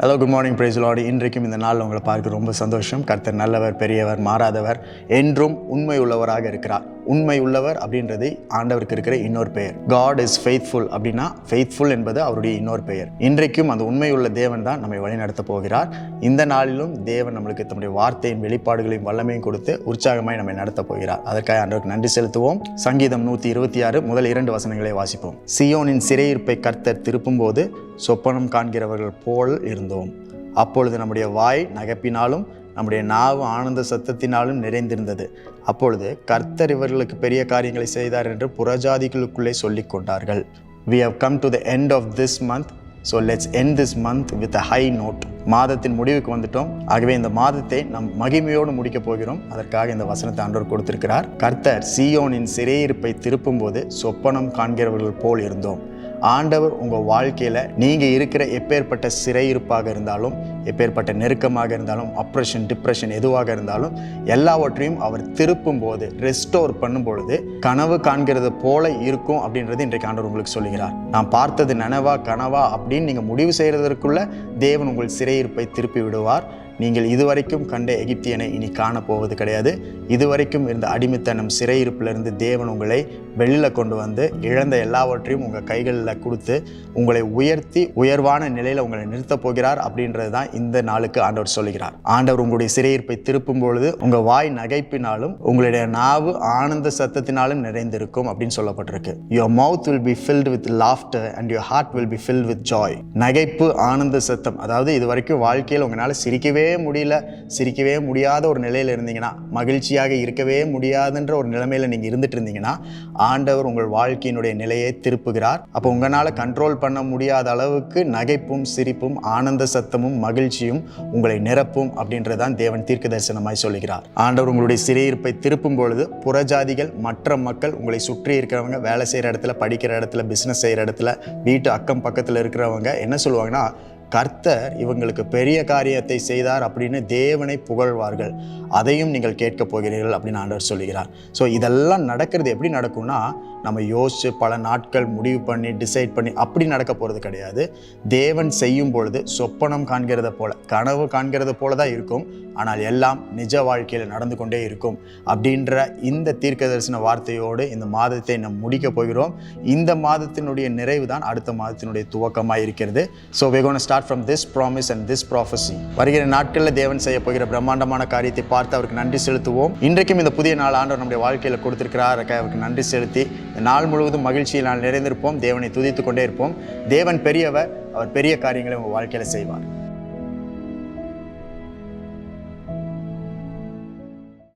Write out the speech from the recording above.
Hello, good morning, praise Lord. இன்றைக்கும் இந்த நாள் உங்களை பார்க்க ரொம்ப சந்தோஷம். கர்த்தர் நல்லவர், பெரியவர், மாறாதவர், என்றும் உண்மை உள்ளவராக இருக்கிறார். உண்மை உள்ளவர் அப்படின்றது ஆண்டவருக்கு இருக்கிற இன்னொரு பெயர். காட் இஸ் ஃபெய்த்ஃபுல் அப்படின்னா ஃபெய்த்ஃபுல் என்பது அவருடைய இன்னொரு பெயர். இன்றைக்கும் அந்த உண்மை உள்ள தேவன் தான் நம்மை வழிநடத்த போகிறார். இந்த நாளிலும் தேவன் நம்மளுக்கு தம்முடைய வார்த்தையின் வெளிப்பாடுகளையும் வல்லமையும் கொடுத்து உற்சாகமாய் நம்மை நடத்த போகிறார். அதற்காக ஆண்டவருக்கு நன்றி செலுத்துவோம். சங்கீதம் 126 முதல் 2 வசனங்களை வாசிப்போம். சியோனின் சிறையிருப்பை கர்த்தர் திருப்பும் போது சொப்பனம் காண்கிறவர்கள் போல் இருந்தோம். அப்பொழுது நம்முடைய வாய் நகைப்பினாலும் நம்முடைய நாவு ஆனந்த சத்தத்தினாலும் நிறைந்திருந்தது. அப்பொழுது கர்த்தர் இவர்களுக்கு பெரிய காரியங்களை செய்தார் என்று புறஜாதிகளுக்குள்ளே சொல்லிக் கொண்டார்கள். We have come to the end of this month. So let's end this month with a high note. மாதத்தின் முடிவுக்கு வந்துட்டோம். ஆகவே இந்த மாதத்தை நம் மகிமையோடு முடிக்க போகிறோம். அதற்காக இந்த வசனத்தை ஆண்டவர் கொடுத்திருக்கிறார். கர்த்தர் சீயோனின் சிறையிருப்பை திருப்பும் போது சொப்பனம் காண்கிறவர்கள் போல் இருந்தோம். ஆண்டவர் உங்கள் வாழ்க்கையில் நீங்கள் இருக்கிற எப்பேற்பட்ட சிறையிருப்பாக இருந்தாலும், எப்பேற்பட்ட நெருக்கமாக இருந்தாலும், அப்ரெஷன், டிப்ரெஷன் எதுவாக இருந்தாலும் எல்லாவற்றையும் அவர் திருப்பும் போது, ரெஸ்டோர் பண்ணும் பொழுது கனவு காண்கிறது போல இருக்கும் அப்படின்றது இன்றைக்கு ஆண்டவர் உங்களுக்கு சொல்லுகிறார். நான் பார்த்தது நனவா கனவா அப்படின்னு நீங்கள் முடிவு செய்கிறதற்குள்ள தேவன் உங்கள் சிறையிருப்பை திருப்பி விடுவார். நீங்கள் இதுவரைக்கும் கண்ட எகிப்தியனை இனி காணப்போவது கிடையாது. இதுவரைக்கும் இருந்த அடிமைத்தனம் சிறையிருப்பிலிருந்து தேவன் உங்களை வெளியில் கொண்டு வந்து இழந்த எல்லாவற்றையும் உங்கள் கைகளில் கொடுத்து உங்களை உயர்த்தி உயர்வான நிலையில் உங்களை நிறுத்தப் போகிறார் அப்படின்றது தான் இந்த நாளுக்கு ஆண்டவர் சொல்லுகிறார். ஆண்டவர் உங்களுடைய சிறையிருப்பை திருப்பும் பொழுது உங்கள் வாய் நகைப்பினாலும் உங்களுடைய நாவு ஆனந்த சத்தத்தினாலும் நிறைந்திருக்கும் அப்படின்னு சொல்லப்பட்டிருக்கு. Your mouth will be filled with laughter and your heart will be filled with joy. நகைப்பு, ஆனந்த சத்தம், அதாவது இதுவரைக்கும் வாழ்க்கையில் உங்களால் சிரிக்கவே முடியாத ஒரு நிலையில் இருந்தீங்கன்னா, மகிழ்ச்சியாக இருக்கவே முடியாதுன்ற ஒரு நிலைமையில நீங்க இருந்துட்டு இருந்தீங்கன்னா, ஆண்டவர் உங்கள் வாழ்க்கையினுடைய நிலையை திருப்புகிறார். அப்போ உங்களால் கண்ட்ரோல் பண்ண முடியாத அளவுக்கு நகைப்பும் சிரிப்பும் ஆனந்த சத்தமும் மகிழ்ச்சியும் உங்களை நிரப்பும் அப்படின்றதான் தேவன் தீர்க்க தரிசனமாய் சொல்லுகிறார். ஆண்டவர் உங்களுடைய சிறையிருப்பை திருப்பும் பொழுது புறஜாதிகள், மற்ற மக்கள், உங்களை சுற்றி இருக்கிறவங்க, வேலை செய்கிற இடத்துல, படிக்கிற இடத்துல, பிஸ்னஸ் செய்கிற இடத்துல, வீட்டு அக்கம் பக்கத்தில் இருக்கிறவங்க என்ன சொல்லுவாங்கன்னா, கர்த்தர் இவங்களுக்கு பெரிய காரியத்தை செய்தார் அப்படின்னு தேவனை புகழ்வார்கள். அதையும் நீங்கள் கேட்க போகிறீர்கள் அப்படின்னு ஆண்டவர் சொல்லுகிறார். ஸோ இதெல்லாம் நடக்கிறது எப்படி நடக்கும்னா, நம்ம யோசித்து பல நாட்கள் முடிவு பண்ணி டிசைட் பண்ணி அப்படி நடக்க போகிறது கிடையாது. தேவன் செய்யும் பொழுது சொப்பனம் காண்கிறத போல, கனவு காண்கிறத போல தான் இருக்கும். ஆனால் எல்லாம் நிஜ வாழ்க்கையில் நடந்து கொண்டே இருக்கும் அப்படின்ற இந்த தீர்க்க தரிசன வார்த்தையோடு இந்த மாதத்தை நாம் முடிக்க போகிறோம். இந்த மாதத்தினுடைய நிறைவு தான் அடுத்த மாதத்தினுடைய துவக்கமாக இருக்கிறது. So we're going to start from this promise and this prophecy. வருகிற நாட்களில் தேவன் செய்ய போகிற பிரம்மாண்டமான காரியத்தை பார்த்து அவருக்கு நன்றி செலுத்துவோம். இன்றைக்கும் இந்த புதிய நாள் ஆண்டவர் நம்முடைய வாழ்க்கையில் கொடுத்திருக்கிறார். அவருக்கு நன்றி செலுத்தி நாள் முழுவதும் மகிழ்ச்சியில் நான் நிறைந்திருப்போம். தேவனை துதித்து கொண்டே இருப்போம். தேவன் பெரியவர், அவர் பெரிய காரியங்களை உங்கள் வாழ்க்கையில் செய்வார்.